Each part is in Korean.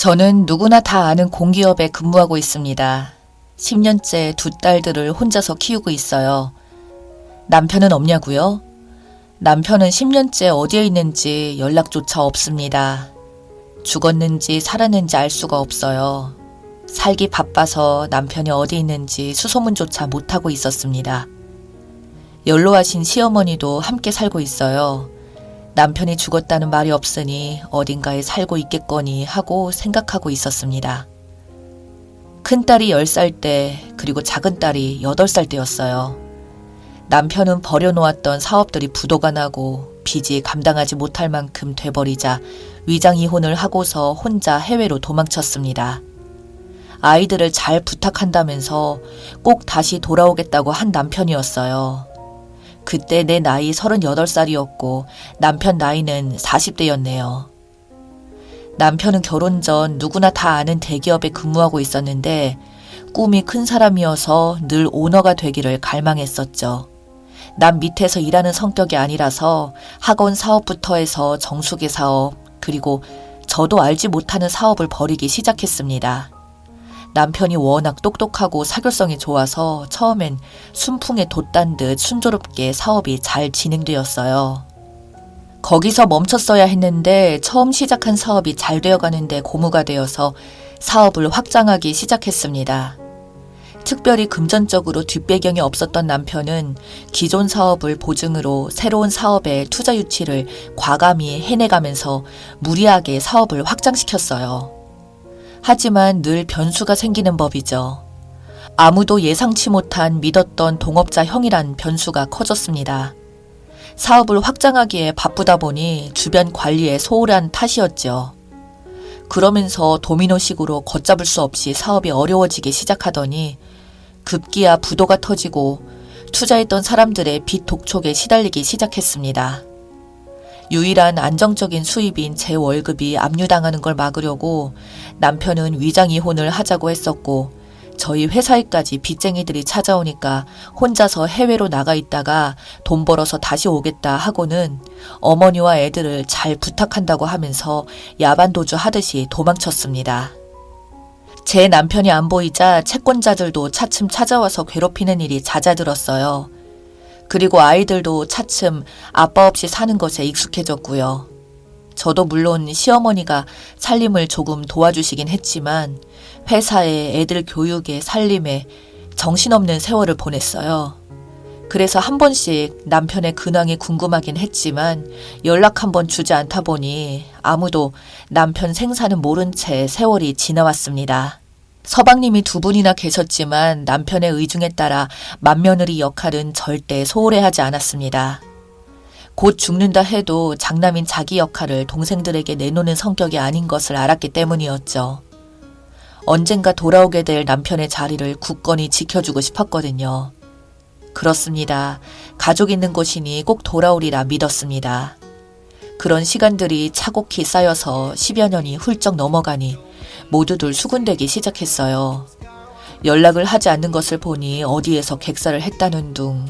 저는 누구나 다 아는 공기업에 근무하고 있습니다. 10년째 두 딸들을 혼자서 키우고 있어요. 남편은 없냐고요? 남편은 10년째 어디에 있는지 연락조차 없습니다. 죽었는지 살았는지 알 수가 없어요. 살기 바빠서 남편이 어디 있는지 수소문조차 못하고 있었습니다. 연로하신 시어머니도 함께 살고 있어요. 남편이 죽었다는 말이 없으니 어딘가에 살고 있겠거니 하고 생각하고 있었습니다. 큰딸이 10살 때 그리고 작은딸이 8살 때였어요. 남편은 버려놓았던 사업들이 부도가 나고 빚이 감당하지 못할 만큼 돼버리자 위장이혼을 하고서 혼자 해외로 도망쳤습니다. 아이들을 잘 부탁한다면서 꼭 다시 돌아오겠다고 한 남편이었어요. 그때 내 나이 38살이었고 남편 나이는 40대였네요. 남편은 결혼 전 누구나 다 아는 대기업에 근무하고 있었는데 꿈이 큰 사람이어서 늘 오너가 되기를 갈망했었죠. 남 밑에서 일하는 성격이 아니라서 학원 사업부터 해서 정수기 사업, 그리고 저도 알지 못하는 사업을 벌이기 시작했습니다. 남편이 워낙 똑똑하고 사교성이 좋아서 처음엔 순풍에 돛단 듯 순조롭게 사업이 잘 진행되었어요. 거기서 멈췄어야 했는데 처음 시작한 사업이 잘 되어가는데 고무가 되어서 사업을 확장하기 시작했습니다. 특별히 금전적으로 뒷배경이 없었던 남편은 기존 사업을 보증으로 새로운 사업에 투자 유치를 과감히 해내가면서 무리하게 사업을 확장시켰어요. 하지만 늘 변수가 생기는 법이죠. 아무도 예상치 못한 믿었던 동업자 형이란 변수가 커졌습니다. 사업을 확장하기에 바쁘다 보니 주변 관리에 소홀한 탓이었죠. 그러면서 도미노식으로 걷잡을 수 없이 사업이 어려워지기 시작하더니 급기야 부도가 터지고 투자했던 사람들의 빚 독촉에 시달리기 시작했습니다. 유일한 안정적인 수입인 제 월급이 압류당하는 걸 막으려고 남편은 위장이혼을 하자고 했었고 저희 회사에까지 빚쟁이들이 찾아오니까 혼자서 해외로 나가 있다가 돈 벌어서 다시 오겠다 하고는 어머니와 애들을 잘 부탁한다고 하면서 야반도주 하듯이 도망쳤습니다. 제 남편이 안 보이자 채권자들도 차츰 찾아와서 괴롭히는 일이 잦아들었어요. 그리고 아이들도 차츰 아빠 없이 사는 것에 익숙해졌고요. 저도 물론 시어머니가 살림을 조금 도와주시긴 했지만 회사에 애들 교육에 살림에 정신없는 세월을 보냈어요. 그래서 한 번씩 남편의 근황이 궁금하긴 했지만 연락 한 번 주지 않다 보니 아무도 남편 생사는 모른 채 세월이 지나왔습니다. 서방님이 2분이나 계셨지만 남편의 의중에 따라 맏며느리 역할은 절대 소홀해하지 않았습니다. 곧 죽는다 해도 장남인 자기 역할을 동생들에게 내놓는 성격이 아닌 것을 알았기 때문이었죠. 언젠가 돌아오게 될 남편의 자리를 굳건히 지켜주고 싶었거든요. 그렇습니다. 가족 있는 곳이니 꼭 돌아오리라 믿었습니다. 그런 시간들이 차곡히 쌓여서 10여 년이 훌쩍 넘어가니 모두들 수군대기 시작했어요. 연락을 하지 않는 것을 보니 어디에서 객사를 했다는 둥,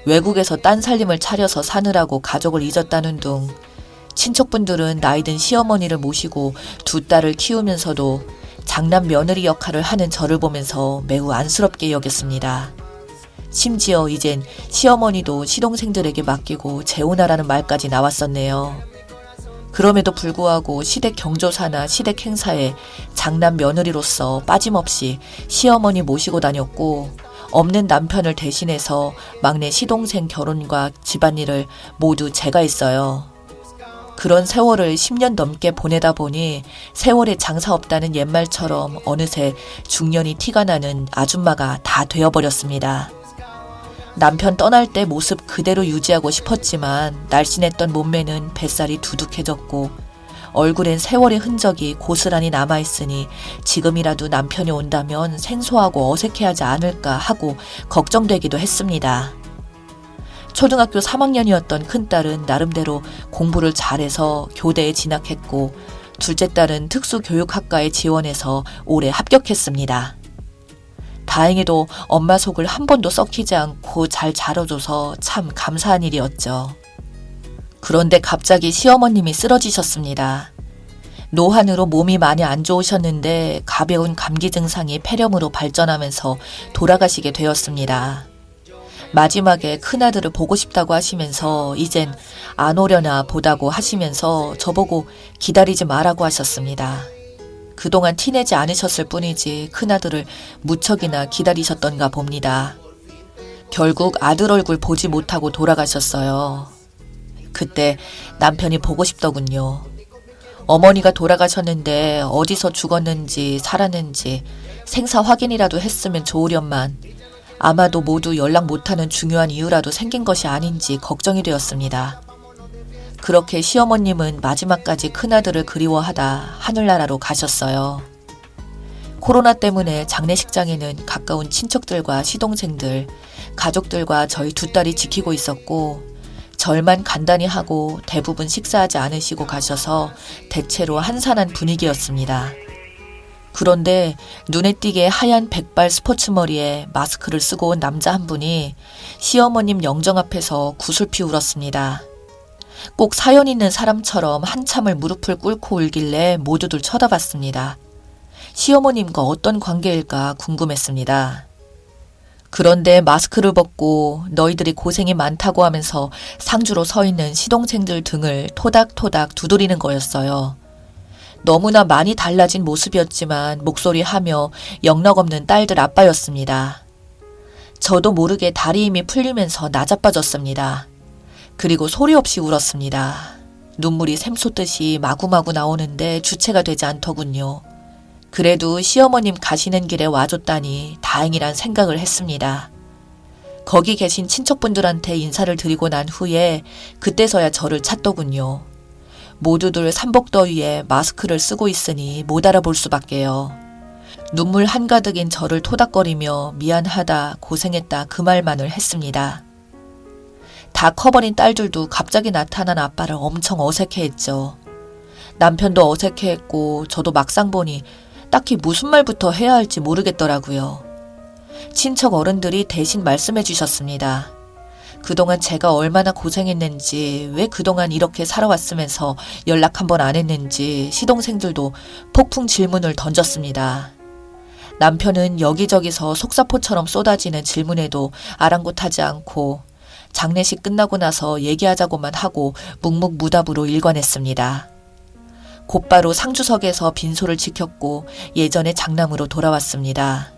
외국에서 딴 살림을 차려서 사느라고 가족을 잊었다는 둥, 친척분들은 나이든 시어머니를 모시고 두 딸을 키우면서도 장남 며느리 역할을 하는 저를 보면서 매우 안쓰럽게 여겼습니다. 심지어 이젠 시어머니도 시동생들에게 맡기고 재혼하라는 말까지 나왔었네요. 그럼에도 불구하고 시댁 경조사나 시댁 행사에 장남 며느리로서 빠짐없이 시어머니 모시고 다녔고 없는 남편을 대신해서 막내 시동생 결혼과 집안일을 모두 제가 했어요. 그런 세월을 10년 넘게 보내다 보니 세월에 장사 없다는 옛말처럼 어느새 중년이 티가 나는 아줌마가 다 되어버렸습니다. 남편 떠날 때 모습 그대로 유지하고 싶었지만 날씬했던 몸매는 뱃살이 두둑해졌고 얼굴엔 세월의 흔적이 고스란히 남아있으니 지금이라도 남편이 온다면 생소하고 어색해하지 않을까 하고 걱정되기도 했습니다. 초등학교 3학년이었던 큰딸은 나름대로 공부를 잘해서 교대에 진학했고 둘째 딸은 특수교육학과에 지원해서 올해 합격했습니다. 다행히도 엄마 속을 한 번도 썩히지 않고 잘 자라줘서 참 감사한 일이었죠. 그런데 갑자기 시어머님이 쓰러지셨습니다. 노환으로 몸이 많이 안 좋으셨는데 가벼운 감기 증상이 폐렴으로 발전하면서 돌아가시게 되었습니다. 마지막에 큰아들을 보고 싶다고 하시면서 이젠 안 오려나 보다고 하시면서 저보고 기다리지 말라고 하셨습니다. 그동안 티내지 않으셨을 뿐이지 큰아들을 무척이나 기다리셨던가 봅니다. 결국 아들 얼굴 보지 못하고 돌아가셨어요. 그때 남편이 보고 싶더군요. 어머니가 돌아가셨는데 어디서 죽었는지 살았는지 생사 확인이라도 했으면 좋으련만 아마도 모두 연락 못하는 중요한 이유라도 생긴 것이 아닌지 걱정이 되었습니다. 그렇게 시어머님은 마지막까지 큰아들을 그리워하다 하늘나라로 가셨어요. 코로나 때문에 장례식장에는 가까운 친척들과 시동생들, 가족들과 저희 두 딸이 지키고 있었고 절만 간단히 하고 대부분 식사하지 않으시고 가셔서 대체로 한산한 분위기였습니다. 그런데 눈에 띄게 하얀 백발 스포츠 머리에 마스크를 쓰고 온 남자 한 분이 시어머님 영정 앞에서 구슬피 울었습니다. 꼭 사연 있는 사람처럼 한참을 무릎을 꿇고 울길래 모두들 쳐다봤습니다. 시어머님과 어떤 관계일까 궁금했습니다. 그런데 마스크를 벗고 너희들이 고생이 많다고 하면서 상주로 서 있는 시동생들 등을 토닥토닥 두드리는 거였어요. 너무나 많이 달라진 모습이었지만 목소리하며 영락없는 딸들 아빠였습니다. 저도 모르게 다리 힘이 풀리면서 나자빠졌습니다. 그리고 소리 없이 울었습니다. 눈물이 샘솟듯이 마구마구 나오는데 주체가 되지 않더군요. 그래도 시어머님 가시는 길에 와줬다니 다행이란 생각을 했습니다. 거기 계신 친척분들한테 인사를 드리고 난 후에 그때서야 저를 찾더군요. 모두들 삼복더위에 마스크를 쓰고 있으니 못 알아볼 수밖에요. 눈물 한가득인 저를 토닥거리며 미안하다, 고생했다 그 말만을 했습니다. 다 커버린 딸들도 갑자기 나타난 아빠를 엄청 어색해했죠. 남편도 어색해했고 저도 막상 보니 딱히 무슨 말부터 해야 할지 모르겠더라고요. 친척 어른들이 대신 말씀해 주셨습니다. 그동안 제가 얼마나 고생했는지, 왜 그동안 이렇게 살아왔으면서 연락 한번 안 했는지 시동생들도 폭풍 질문을 던졌습니다. 남편은 여기저기서 속사포처럼 쏟아지는 질문에도 아랑곳하지 않고 장례식 끝나고 나서 얘기하자고만 하고 묵묵무답으로 일관했습니다. 곧바로 상주석에서 빈소를 지켰고 예전의 장남으로 돌아왔습니다.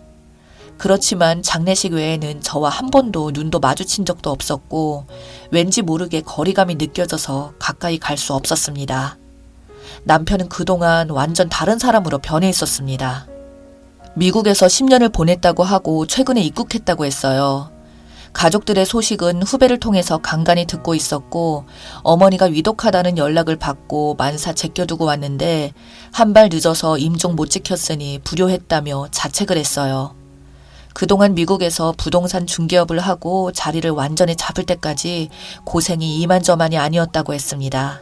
그렇지만 장례식 외에는 저와 한 번도 눈도 마주친 적도 없었고 왠지 모르게 거리감이 느껴져서 가까이 갈 수 없었습니다. 남편은 그동안 완전 다른 사람으로 변해 있었습니다. 미국에서 10년을 보냈다고 하고 최근에 입국했다고 했어요. 가족들의 소식은 후배를 통해서 간간히 듣고 있었고 어머니가 위독하다는 연락을 받고 만사 제껴두고 왔는데 한 발 늦어서 임종 못 지켰으니 불효했다며 자책을 했어요. 그동안 미국에서 부동산 중개업을 하고 자리를 완전히 잡을 때까지 고생이 이만저만이 아니었다고 했습니다.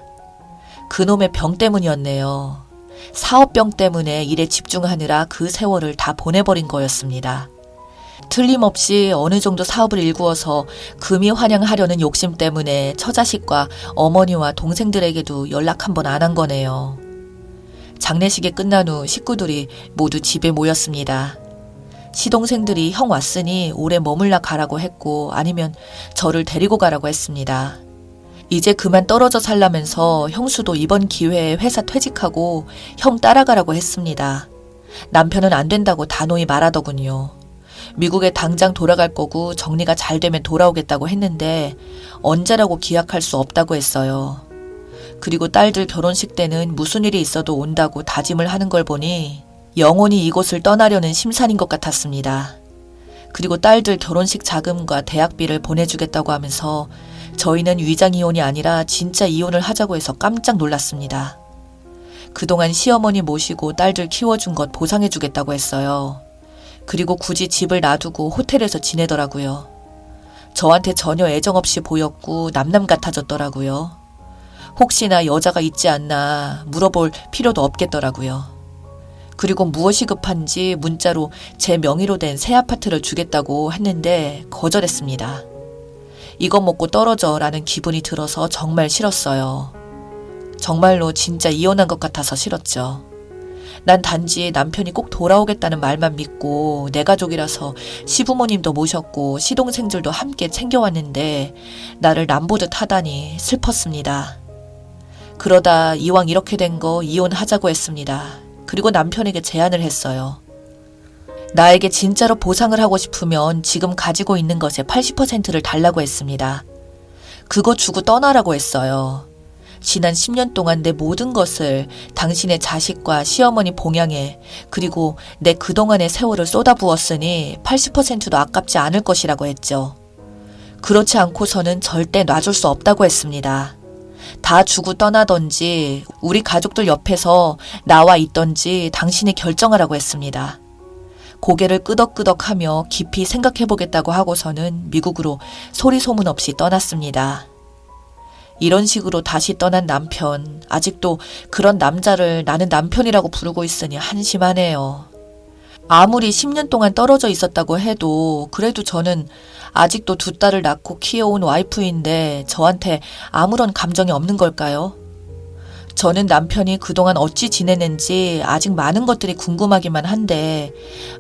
그놈의 병 때문이었네요. 사업병 때문에 일에 집중하느라 그 세월을 다 보내버린 거였습니다. 틀림없이 어느 정도 사업을 일구어서 금이 환영하려는 욕심 때문에 처자식과 어머니와 동생들에게도 연락 한 번 안 한 거네요. 장례식이 끝난 후 식구들이 모두 집에 모였습니다. 시동생들이 형 왔으니 오래 머물러 가라고 했고 아니면 저를 데리고 가라고 했습니다. 이제 그만 떨어져 살라면서 형수도 이번 기회에 회사 퇴직하고 형 따라가라고 했습니다. 남편은 안 된다고 단호히 말하더군요. 미국에 당장 돌아갈 거고 정리가 잘 되면 돌아오겠다고 했는데 언제라고 기약할 수 없다고 했어요. 그리고 딸들 결혼식 때는 무슨 일이 있어도 온다고 다짐을 하는 걸 보니 영원히 이곳을 떠나려는 심산인 것 같았습니다. 그리고 딸들 결혼식 자금과 대학비를 보내주겠다고 하면서 저희는 위장이혼이 아니라 진짜 이혼을 하자고 해서 깜짝 놀랐습니다. 그동안 시어머니 모시고 딸들 키워준 것 보상해주겠다고 했어요. 그리고 굳이 집을 놔두고 호텔에서 지내더라고요. 저한테 전혀 애정 없이 보였고 남남 같아졌더라고요. 혹시나 여자가 있지 않나 물어볼 필요도 없겠더라고요. 그리고 무엇이 급한지 문자로 제 명의로 된 새 아파트를 주겠다고 했는데 거절했습니다. 이것 먹고 떨어져 라는 기분이 들어서 정말 싫었어요. 정말로 진짜 이혼한 것 같아서 싫었죠. 난 단지 남편이 꼭 돌아오겠다는 말만 믿고 내 가족이라서 시부모님도 모셨고 시동생들도 함께 챙겨왔는데 나를 남보듯 하다니 슬펐습니다. 그러다 이왕 이렇게 된 거 이혼하자고 했습니다. 그리고 남편에게 제안을 했어요. 나에게 진짜로 보상을 하고 싶으면 지금 가지고 있는 것의 80%를 달라고 했습니다. 그거 주고 떠나라고 했어요. 지난 10년 동안 내 모든 것을 당신의 자식과 시어머니 봉양에 그리고 내 그동안의 세월을 쏟아부었으니 80%도 아깝지 않을 것이라고 했죠. 그렇지 않고서는 절대 놔줄 수 없다고 했습니다. 다 주고 떠나던지 우리 가족들 옆에서 나와 있던지 당신이 결정하라고 했습니다. 고개를 끄덕끄덕하며 깊이 생각해보겠다고 하고서는 미국으로 소리 소문 없이 떠났습니다. 이런 식으로 다시 떠난 남편, 아직도 그런 남자를 나는 남편이라고 부르고 있으니 한심하네요. 아무리 10년 동안 떨어져 있었다고 해도 그래도 저는 아직도 2딸을 낳고 키워온 와이프인데 저한테 아무런 감정이 없는 걸까요? 저는 남편이 그동안 어찌 지내는지 아직 많은 것들이 궁금하기만 한데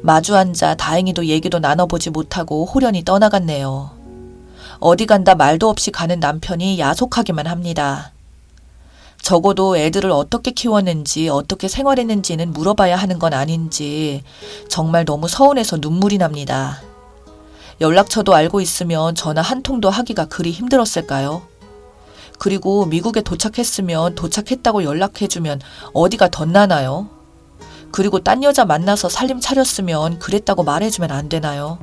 마주 앉아 다행히도 얘기도 나눠보지 못하고 홀연히 떠나갔네요. 어디 간다 말도 없이 가는 남편이 야속하기만 합니다. 적어도 애들을 어떻게 키웠는지 어떻게 생활했는지는 물어봐야 하는 건 아닌지 정말 너무 서운해서 눈물이 납니다. 연락처도 알고 있으면 전화 한 통도 하기가 그리 힘들었을까요? 그리고 미국에 도착했으면 도착했다고 연락해주면 어디가 덧나나요? 그리고 딴 여자 만나서 살림 차렸으면 그랬다고 말해주면 안 되나요?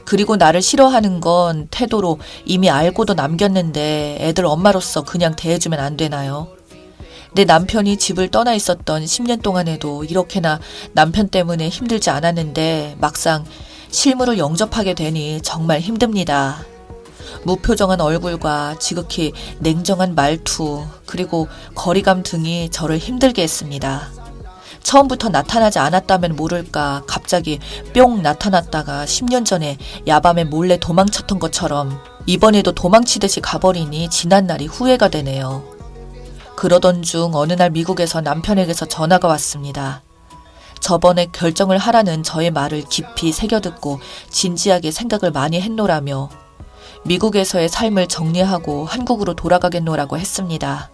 그리고 나를 싫어하는 건 태도로 이미 알고도 남겼는데 애들 엄마로서 그냥 대해주면 안 되나요? 내 남편이 집을 떠나 있었던 10년 동안에도 이렇게나 남편 때문에 힘들지 않았는데 막상 실물을 영접하게 되니 정말 힘듭니다. 무표정한 얼굴과 지극히 냉정한 말투 그리고 거리감 등이 저를 힘들게 했습니다. 처음부터 나타나지 않았다면 모를까 갑자기 뿅 나타났다가 10년 전에 야밤에 몰래 도망쳤던 것처럼 이번에도 도망치듯이 가버리니 지난 날이 후회가 되네요. 그러던 중 어느 날 미국에서 남편에게서 전화가 왔습니다. 저번에 결정을 하라는 저의 말을 깊이 새겨듣고 진지하게 생각을 많이 했노라며 미국에서의 삶을 정리하고 한국으로 돌아가겠노라고 했습니다.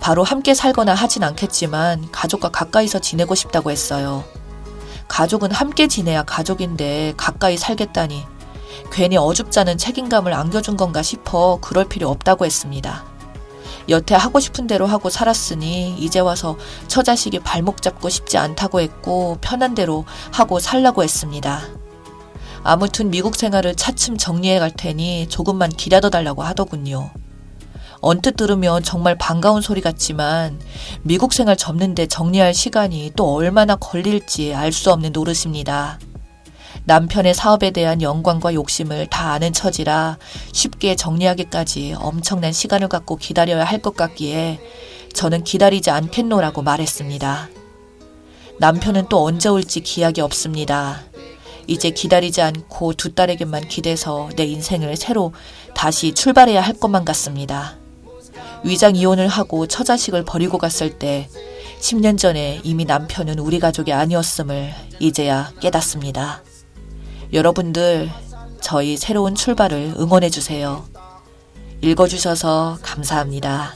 바로 함께 살거나 하진 않겠지만 가족과 가까이서 지내고 싶다고 했어요. 가족은 함께 지내야 가족인데 가까이 살겠다니 괜히 어줍잖은 책임감을 안겨준 건가 싶어 그럴 필요 없다고 했습니다. 여태 하고 싶은 대로 하고 살았으니 이제 와서 처자식이 발목 잡고 싶지 않다고 했고 편한 대로 하고 살라고 했습니다. 아무튼 미국 생활을 차츰 정리해 갈 테니 조금만 기다려 달라고 하더군요. 언뜻 들으면 정말 반가운 소리 같지만 미국 생활 접는데 정리할 시간이 또 얼마나 걸릴지 알 수 없는 노릇입니다. 남편의 사업에 대한 영광과 욕심을 다 아는 처지라 쉽게 정리하기까지 엄청난 시간을 갖고 기다려야 할 것 같기에 저는 기다리지 않겠노라고 말했습니다. 남편은 또 언제 올지 기약이 없습니다. 이제 기다리지 않고 2딸에게만 기대서 내 인생을 새로 다시 출발해야 할 것만 같습니다. 위장 이혼을 하고 처자식을 버리고 갔을 때 10년 전에 이미 남편은 우리 가족이 아니었음을 이제야 깨닫습니다. 여러분들 저희 새로운 출발을 응원해 주세요. 읽어주셔서 감사합니다.